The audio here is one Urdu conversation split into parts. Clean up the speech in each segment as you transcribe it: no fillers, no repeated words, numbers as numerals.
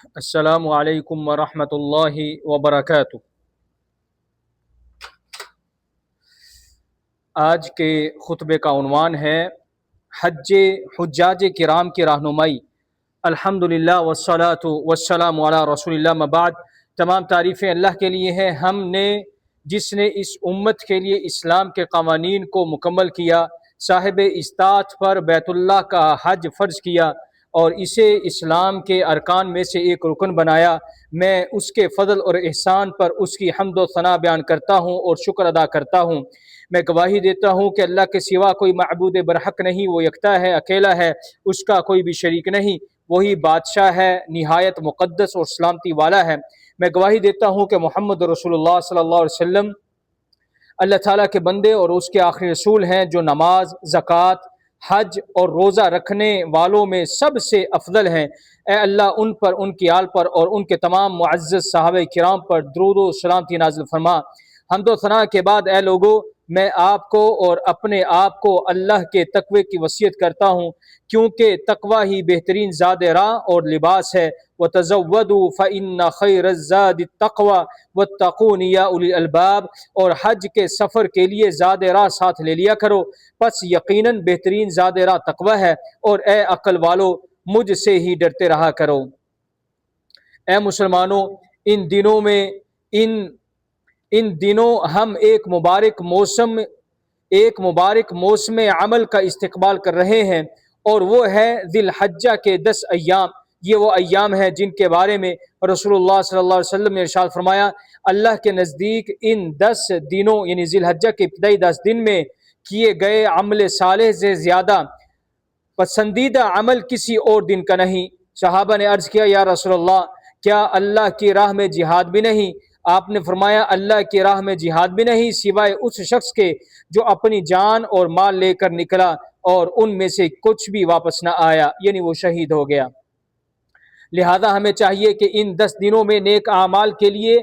السلام علیکم ورحمۃ اللہ وبرکاتہ۔ آج کے خطبے کا عنوان ہے حجاج کرام کی رہنمائی۔ الحمدللہ والصلاۃ والسلام علی رسول اللہ، ما بعد۔ تمام تعریفیں اللہ کے لیے ہیں، جس نے اس امت کے لیے اسلام کے قوانین کو مکمل کیا، صاحب استطاعت پر بیت اللہ کا حج فرض کیا اور اسے اسلام کے ارکان میں سے ایک رکن بنایا۔ میں اس کے فضل اور احسان پر اس کی حمد و ثنا بیان کرتا ہوں اور شکر ادا کرتا ہوں۔ میں گواہی دیتا ہوں کہ اللہ کے سوا کوئی معبود برحق نہیں، وہ یکتا ہے، اکیلا ہے، اس کا کوئی بھی شریک نہیں، وہی بادشاہ ہے، نہایت مقدس اور سلامتی والا ہے۔ میں گواہی دیتا ہوں کہ محمد رسول اللہ صلی اللہ علیہ وسلم اللہ تعالیٰ کے بندے اور اس کے آخری رسول ہیں، جو نماز، زکوٰۃ، حج اور روزہ رکھنے والوں میں سب سے افضل ہیں۔ اے اللہ ان پر، ان کی آل پر اور ان کے تمام معزز صحابہ کرام پر درود و سلامتی نازل فرما۔ حمد و ثنا کے بعد اے لوگو، میں آپ کو اور اپنے آپ کو اللہ کے تقوی کی وصیت کرتا ہوں، کیونکہ تقوی ہی بہترین زاد راہ اور لباس ہے۔ وَتَزَوَّدُوا فَإِنَّ خَيْرَ الزَّادِ التَّقْوَى وَاتَّقُونِ يَا أُولِي الْأَلْبَابِ، اور حج کے سفر کے لیے زاد راہ ساتھ لے لیا کرو، پس یقیناً بہترین زاد راہ تقوی ہے، اور اے عقل والو مجھ سے ہی ڈرتے رہا کرو۔ اے مسلمانوں، ان دنوں ہم ایک مبارک موسم عمل کا استقبال کر رہے ہیں، اور وہ ہے ذی الحجہ کے 10 ایام۔ یہ وہ ایام ہیں جن کے بارے میں رسول اللہ صلی اللہ علیہ وسلم نے ارشاد فرمایا، اللہ کے نزدیک ان 10 دنوں یعنی ذی الحجہ کے ابتدائی 10 دن میں کیے گئے عمل صالح سے زیادہ پسندیدہ عمل کسی اور دن کا نہیں۔ صحابہ نے عرض کیا، یا رسول اللہ، کیا اللہ کی راہ میں جہاد بھی نہیں؟ آپ نے فرمایا، اللہ کی راہ میں جہاد بھی نہیں سوائے اس شخص کے جو اپنی جان اور مال لے کر نکلا اور ان میں سے کچھ بھی واپس نہ آیا، یعنی وہ شہید ہو گیا۔ لہذا ہمیں چاہیے کہ ان 10 دنوں میں نیک اعمال کے لیے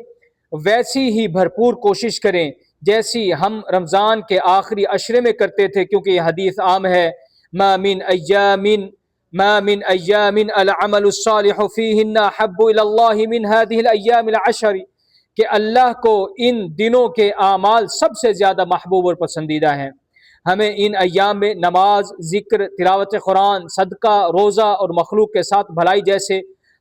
ویسی ہی بھرپور کوشش کریں جیسی ہم رمضان کے آخری عشرے میں کرتے تھے، کیونکہ یہ حدیث عام ہے، ما من ایام العمل الصالح فیہن احب الی اللہ من هذه الایام العشر، کہ اللہ کو ان دنوں کے اعمال سب سے زیادہ محبوب اور پسندیدہ ہیں۔ ہمیں ان ایام میں نماز، ذکر، تلاوت قرآن، صدقہ، روزہ اور مخلوق کے ساتھ بھلائی جیسے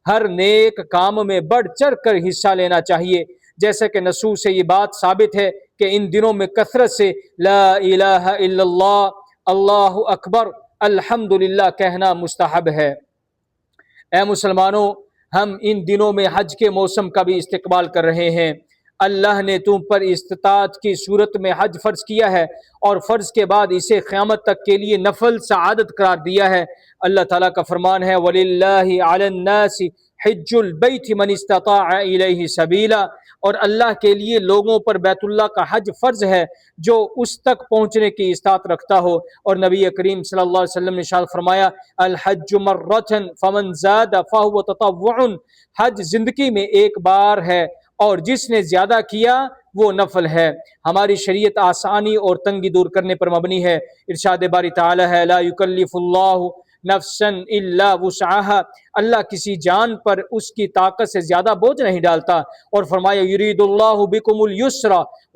ہر نیک کام میں بڑھ چڑھ کر حصہ لینا چاہیے، جیسے کہ نصوص سے یہ بات ثابت ہے کہ ان دنوں میں کثرت سے لا الہ الا اللہ، اللہ اکبر، الحمدللہ کہنا مستحب ہے۔ اے مسلمانوں، ہم ان دنوں میں حج کے موسم کا بھی استقبال کر رہے ہیں۔ اللہ نے تم پر استطاعت کی صورت میں حج فرض کیا ہے، اور فرض کے بعد اسے قیامت تک کے لیے نفل سعادت قرار دیا ہے۔ اللہ تعالیٰ کا فرمان ہے، وَلِلَّهِ عَلَى النَّاسِ حِجُّ الْبَيْتِ مَنِ اسْتَطَاعَ إِلَيْهِ سَبِيلًا، اور اللہ کے لیے لوگوں پر بیت اللہ کا حج فرض ہے جو اس تک پہنچنے کی استطاعت رکھتا ہو۔ اور نبی کریم صلی اللہ علیہ وسلم نے ارشاد فرمایا، الحج مرۃ فمن زاد فهو تطوع، حج زندگی میں ایک بار ہے اور جس نے زیادہ کیا وہ نفل ہے۔ ہماری شریعت آسانی اور تنگی دور کرنے پر مبنی ہے۔ ارشاد باری تعالی ہے، لا یکلف اللہ نفسا الا وسعها، اللہ کسی جان پر اس کی طاقت سے زیادہ بوجھ نہیں ڈالتا، اور فرمایا، یرید اللہ بکم اليسر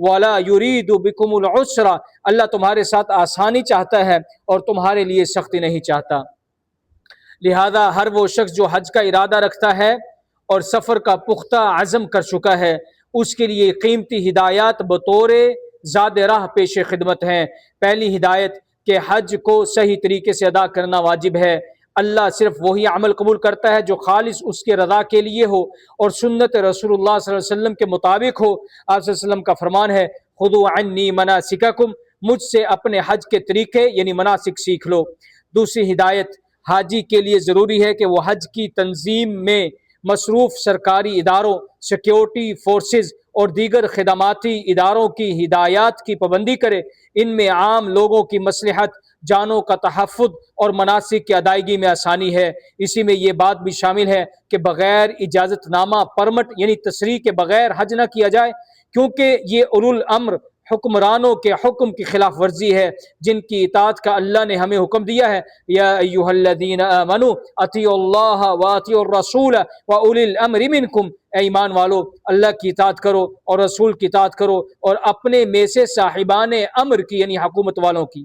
ولا یرید بکم العسر، اللہ تمہارے ساتھ آسانی چاہتا ہے اور تمہارے لیے سختی نہیں چاہتا۔ لہذا ہر وہ شخص جو حج کا ارادہ رکھتا ہے اور سفر کا پختہ عزم کر چکا ہے، اس کے لیے قیمتی ہدایات بطور زاد راہ پیش خدمت ہیں۔ پہلی ہدایت کہ حج کو صحیح طریقے سے ادا کرنا واجب ہے۔ اللہ صرف وہی عمل قبول کرتا ہے جو خالص اس کے رضا کے لیے ہو اور سنت رسول اللہ صلی اللہ علیہ وسلم کے مطابق ہو۔ آپ صلی اللہ علیہ وسلم کا فرمان ہے، خذوا عنی مناسککم، مجھ سے اپنے حج کے طریقے یعنی مناسک سیکھ لو۔ دوسری ہدایت، حاجی کے لیے ضروری ہے کہ وہ حج کی تنظیم میں مصروف سرکاری اداروں، سیکیورٹی فورسز اور دیگر خدماتی اداروں کی ہدایات کی پابندی کرے۔ ان میں عام لوگوں کی مصلحت، جانوں کا تحفظ اور مناسک کی ادائیگی میں آسانی ہے۔ اسی میں یہ بات بھی شامل ہے کہ بغیر اجازت نامہ، پرمٹ یعنی تصریح کے بغیر حج نہ کیا جائے، کیونکہ یہ اولو الامر حکمرانوں کے حکم کی خلاف ورزی ہے جن کی اطاعت کا اللہ نے ہمیں حکم دیا ہے۔ یا ایھا الذین آمنوا اطیعوا اللہ واطیعوا الرسول واولی الامر منکم، اے ایمان والو اللہ کی اطاعت کرو اور رسول کی اطاعت کرو اور اپنے میں سے صاحبان امر کی یعنی حکومت والوں کی۔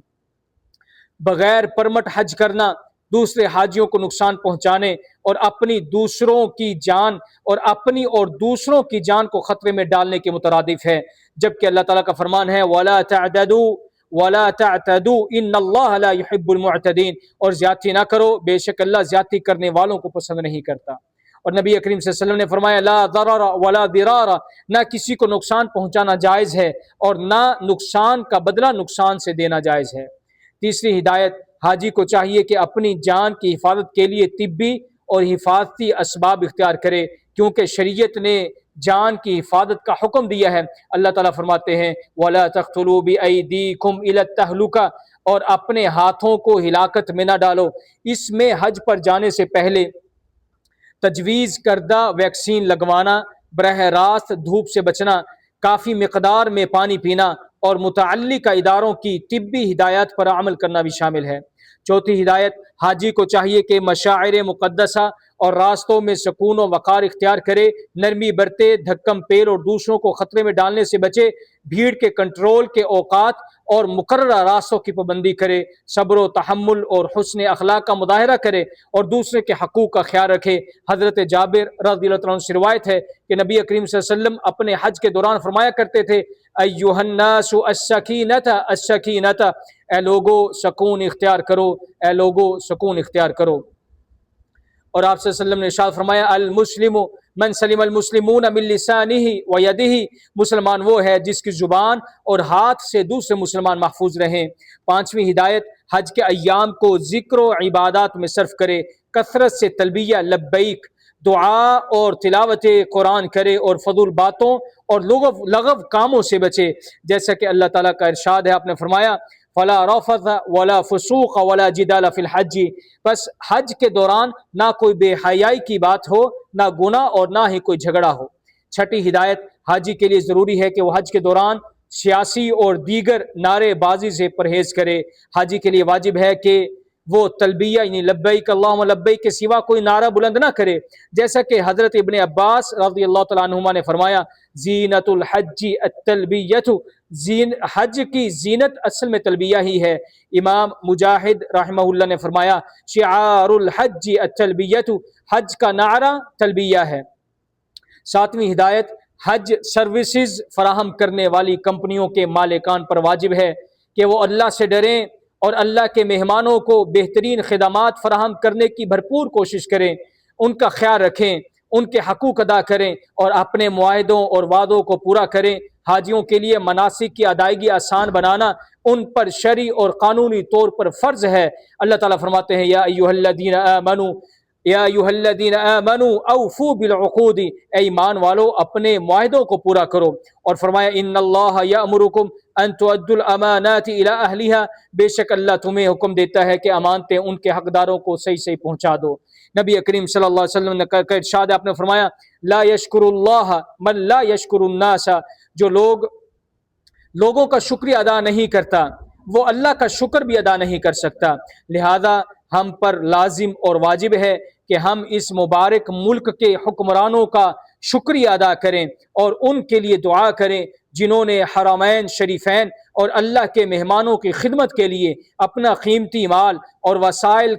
بغیر پرمٹ حج کرنا دوسرے حاجیوں کو نقصان پہنچانے اور اپنی اور دوسروں کی جان کو خطرے میں ڈالنے کے مترادف ہے، جبکہ اللہ تعالیٰ کا فرمان ہے وَلَا تَعْتَدُوا إِنَّ اللَّهَ لَا يُحِبُّ الْمُعْتَدِينَ، اور زیادتی نہ کرو، بے شک اللہ زیادتی کرنے والوں کو پسند نہیں کرتا۔ اور نبی کریم صلی اللہ علیہ وسلم نے فرمایا لا ضرر ولا ضرار، نہ کسی کو نقصان پہنچانا جائز ہے اور نہ نقصان کا بدلہ نقصان سے دینا جائز ہے۔ تیسری ہدایت، حاجی کو چاہیے کہ اپنی جان کی حفاظت کے لیے طبی اور حفاظتی اسباب اختیار کرے، کیونکہ شریعت نے جان کی حفاظت کا حکم دیا ہے۔ اللہ تعالیٰ فرماتے ہیں وَلَا تَقْتُلُوا بِأَيْدِيكُمْ إِلَى التَّهْلُكَةِ، اور اپنے ہاتھوں کو ہلاکت میں نہ ڈالو۔ اس میں حج پر جانے سے پہلے تجویز کردہ ویکسین لگوانا، براہ راست دھوپ سے بچنا، کافی مقدار میں پانی پینا اور متعلقہ اداروں کی طبی ہدایات پر عمل کرنا بھی شامل ہے۔ چوتھی ہدایت، حاجی کو چاہیے کہ مشاعر مقدسہ اور راستوں میں سکون و وقار اختیار کرے، نرمی برتے، دھکم پیر اور دوسروں کو خطرے میں ڈالنے سے بچے، بھیڑ کے کنٹرول کے اوقات اور مقررہ راستوں کی پابندی کرے، صبر و تحمل اور حسن اخلاق کا مظاہرہ کرے اور دوسرے کے حقوق کا خیال رکھے۔ حضرت جابر رضی اللہ عنہ سے روایت ہے کہ نبی کریم صلی اللہ علیہ وسلم اپنے حج کے دوران فرمایا کرتے تھے ایھا الناس السکینۃ السکینۃ، اے لوگو سکون اختیار کرو، اے لوگو سکون اختیار کرو۔ اور آپ صلی اللہ علیہ وسلم نے ارشاد فرمایا المسلم من سلم المسلمون من لسانہ و یدہ، مسلمان وہ ہے جس کی زبان اور ہاتھ سے دوسرے مسلمان محفوظ رہیں۔ پانچویں ہدایت، حج کے ایام کو ذکر و عبادات میں صرف کرے، کثرت سے تلبیہ لبیک، دعا اور تلاوت قرآن کرے اور فضول باتوں اور لغو کاموں سے بچے، جیسا کہ اللہ تعالیٰ کا ارشاد ہے، آپ نے فرمایا فلا رفث ولا فسوق ولا جدال فی الحج، بس حج کے دوران نہ کوئی بے حیائی کی بات ہو، نہ گناہ اور نہ ہی کوئی جھگڑا ہو۔ چھٹی ہدایت، حاجی کے لیے ضروری ہے کہ وہ حج کے دوران سیاسی اور دیگر نعرے بازی سے پرہیز کرے۔ حاجی کے لیے واجب ہے کہ وہ تلبیہ یعنی لبیک اللہم لبیک کے سوا کوئی نعرہ بلند نہ کرے، جیسا کہ حضرت ابن عباس رضی اللہ تعالیٰ عنہما نے فرمایا زینت الحج التلبیۃ، حج کی زینت اصل میں تلبیہ ہی ہے۔ امام مجاہد رحمہ اللہ نے فرمایا شعار الحج التلبیۃ، حج کا نعرہ تلبیہ ہے۔ ساتویں ہدایت، حج سروسز فراہم کرنے والی کمپنیوں کے مالکان پر واجب ہے کہ وہ اللہ سے ڈریں اور اللہ کے مہمانوں کو بہترین خدمات فراہم کرنے کی بھرپور کوشش کریں، ان کا خیال رکھیں، ان کے حقوق ادا کریں اور اپنے معاہدوں اور وعدوں کو پورا کریں۔ حاجیوں کے لیے مناسک کی ادائیگی آسان بنانا ان پر شرعی اور قانونی طور پر فرض ہے۔ اللہ تعالیٰ فرماتے ہیں یا ایھا الذین آمنوا یا ایھا الذین آمنوا اوفوا بالعقود، اے ایمان والو اپنے معاہدوں کو پورا کرو۔ اور فرمایا ان اللہ یأمرکم ان تؤدوا الامانات الی اہلھا، بے شک اللہ تمہیں حکم دیتا ہے کہ امانتیں ان کے حقداروں کو صحیح صحیح پہنچا دو۔ نبی کریم صلی اللہ علیہ وسلم نے کا ارشاد ہے، آپ نے فرمایا لا یشکر اللہ من لا یشکر الناس، جو لوگوں کا شکریہ ادا نہیں کرتا وہ اللہ کا شکر بھی ادا نہیں کر سکتا۔ لہذا ہم پر لازم اور واجب ہے کہ ہم اس مبارک ملک کے حکمرانوں کا شکریہ ادا کریں اور ان کے لیے دعا کریں جنہوں نے حرمین شریفین اور اللہ کے مہمانوں کی خدمت کے لیے اپنا قیمتی مال اور وسائل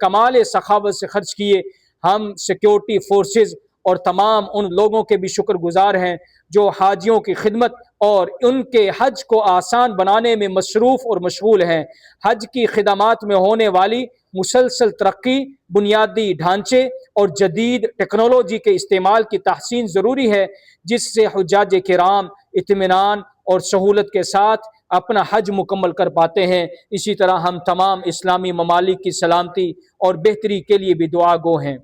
کمال سخاوت سے خرچ کیے۔ ہم سیکیورٹی فورسز اور تمام ان لوگوں کے بھی شکر گزار ہیں جو حاجیوں کی خدمت اور ان کے حج کو آسان بنانے میں مصروف اور مشغول ہیں۔ حج کی خدمات میں ہونے والی مسلسل ترقی، بنیادی ڈھانچے اور جدید ٹیکنالوجی کے استعمال کی تحسین ضروری ہے، جس سے حجاج کرام اطمینان اور سہولت کے ساتھ اپنا حج مکمل کر پاتے ہیں۔ اسی طرح ہم تمام اسلامی ممالک کی سلامتی اور بہتری کے لیے بھی دعا گو ہیں۔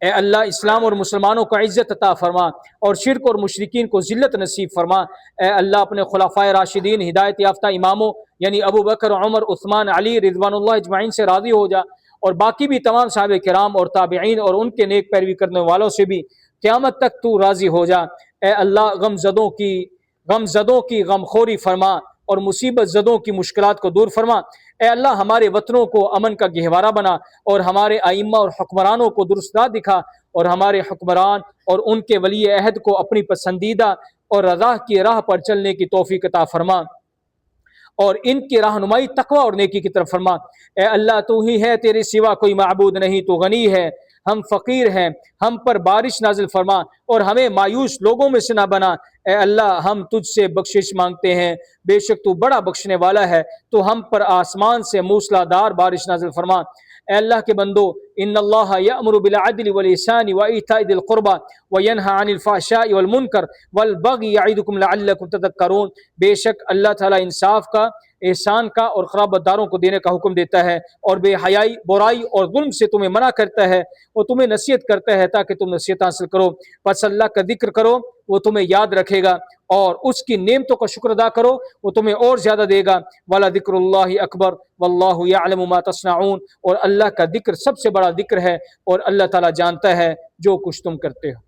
اے اللہ اسلام اور مسلمانوں کو عزت عطا فرما اور شرک اور مشرکین کو ذلت نصیب فرما۔ اے اللہ اپنے خلفائے راشدین ہدایت یافتہ اماموں یعنی ابو بکر، عمر، عثمان، علی رضوان اللہ اجمعین سے راضی ہو جا، اور باقی بھی تمام صحابہ کرام اور تابعین اور ان کے نیک پیروی کرنے والوں سے بھی قیامت تک تو راضی ہو جا۔ اے اللہ غم زدوں کی غم زدوں کی غمخوری فرما اور مصیبت زدوں کی مشکلات کو دور فرما۔ اے اللہ ہمارے وطنوں کو امن کا گہوارہ بنا اور ہمارے ائمہ اور حکمرانوں کو درست راہ دکھا، اور ہمارے حکمران اور ان کے ولی عہد کو اپنی پسندیدہ اور رضا کی راہ پر چلنے کی توفیق عطا فرما، اور ان کی رہنمائی تقوی اور نیکی کی طرف فرما۔ اے اللہ تو ہی ہے، تیرے سوا کوئی معبود نہیں، تو غنی ہے، ہم فقیر ہیں، ہم پر بارش نازل فرما اور ہمیں مایوس لوگوں میں سے نہ بنا۔ اے اللہ ہم تجھ سے بخشش مانگتے ہیں، بے شک تو بڑا بخشنے والا ہے، تو ہم پر آسمان سے موسلا دار بارش نازل فرما۔ اے اللہ کے بندو، ان اللہ یأمر بالعدل والإحسان وإیتاء ذی القربى وینہی عن الفحشاء والمنکر والبغی یعظکم لعلکم تذکرون۔ بے شک اللہ تعالیٰ انصاف کا، احسان کا اور خرابت داروں کو دینے کا حکم دیتا ہے، اور بے حیائی، برائی اور ظلم سے تمہیں منع کرتا ہے، وہ تمہیں نصیحت کرتا ہے تاکہ تم نصیحت حاصل کرو۔ پس اللہ کا ذکر کرو، وہ تمہیں یاد رکھے گا، اور اس کی نعمتوں کا شکر ادا کرو، وہ تمہیں اور زیادہ دے گا۔ وَلَذِكْرُ اللَّهِ أَكْبَرُ وَاللَّهُ يَعْلَمُ مَا تَصْنَعُونَ۔ اور اللہ کا ذکر سب سے بڑا ذکر ہے، اور اللہ تعالیٰ جانتا ہے جو کچھ تم کرتے ہو۔